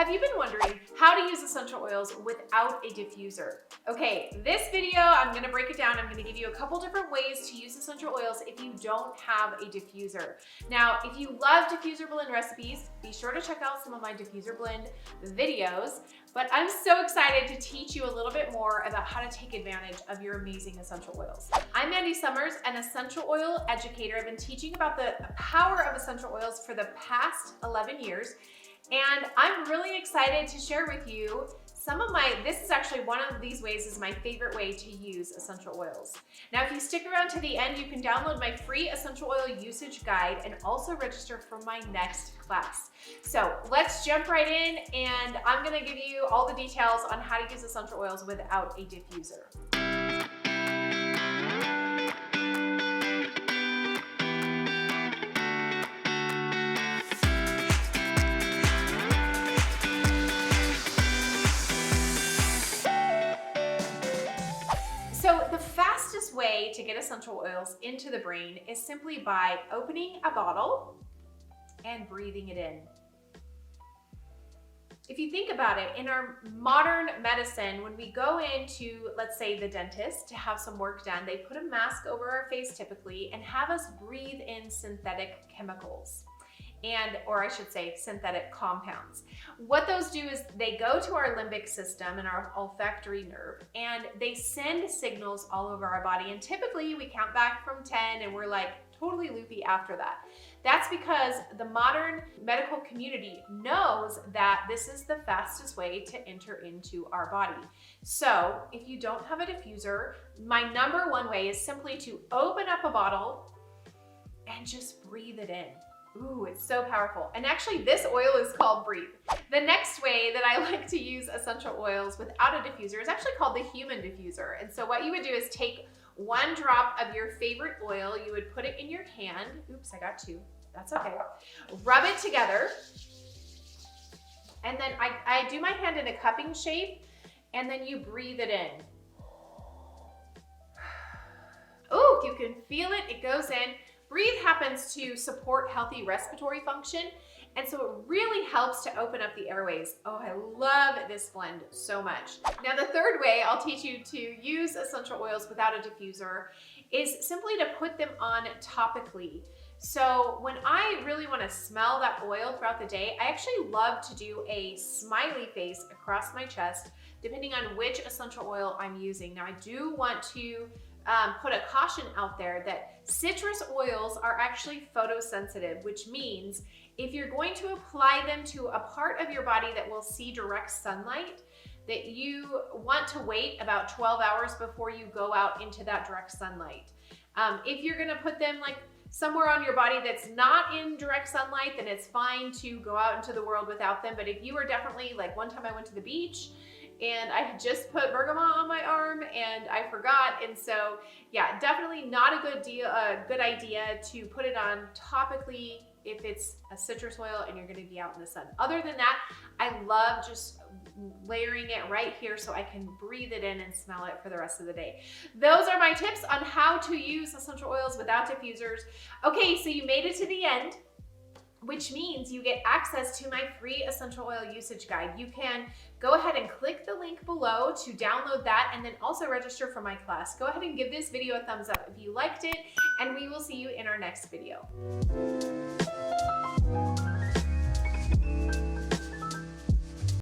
Have you been wondering how to use essential oils without a diffuser? Okay, this video, I'm gonna break it down. I'm gonna give you a couple different ways to use essential oils if you don't have a diffuser. Now, if you love diffuser blend recipes, be sure to check out some of my diffuser blend videos. But I'm so excited to teach you a little bit more about how to take advantage of your amazing essential oils. I'm Mandy Sommers, an essential oil educator. I've been teaching about the power of essential oils for the past 11 years. And I'm really excited to share with you this is actually one of these ways is my favorite way to use essential oils. Now, if you stick around to the end, you can download my free essential oil usage guide and also register for my next class. So let's jump right in, and I'm gonna give you all the details on how to use essential oils without a diffuser. So the fastest way to get essential oils into the brain is simply by opening a bottle and breathing it in. If you think about it, in our modern medicine, when we go into, let's say, the dentist to have some work done, they put a mask over our face typically and have us breathe in synthetic chemicals. Or I should say synthetic compounds. What those do is they go to our limbic system and our olfactory nerve, and they send signals all over our body. And typically we count back from 10 and we're like totally loopy after that. That's because the modern medical community knows that this is the fastest way to enter into our body. So if you don't have a diffuser, my number one way is simply to open up a bottle and just breathe it in. Ooh, it's so powerful. And actually this oil is called Breathe. The next way that I like to use essential oils without a diffuser is actually called the human diffuser. And so what you would do is take one drop of your favorite oil, you would put it in your hand. Oops, I got two, that's okay. Rub it together. And then I do my hand in a cupping shape, and then you breathe it in. Ooh, you can feel it, it goes in. Breathe happens to support healthy respiratory function, and so it really helps to open up the airways. Oh, I love this blend so much. Now, the third way I'll teach you to use essential oils without a diffuser is simply to put them on topically. So when I really want to smell that oil throughout the day, I actually love to do a smiley face across my chest, depending on which essential oil I'm using. Now, I do want to put a caution out there that citrus oils are actually photosensitive, which means if you're going to apply them to a part of your body that will see direct sunlight, that you want to wait about 12 hours before you go out into that direct sunlight. If you're gonna put them like somewhere on your body that's not in direct sunlight, then it's fine to go out into the world without them. But if you are definitely, like one time I went to the beach and I had just put bergamot on my arm and I forgot. And so yeah, definitely not a good idea to put it on topically if it's a citrus oil and you're gonna be out in the sun. Other than that, I love just layering it right here so I can breathe it in and smell it for the rest of the day. Those are my tips on how to use essential oils without diffusers. Okay, so you made it to the end, which means you get access to my free essential oil usage guide. You can go ahead and click the link below to download that and then also register for my class. Go ahead and give this video a thumbs up if you liked it, and we will see you in our next video.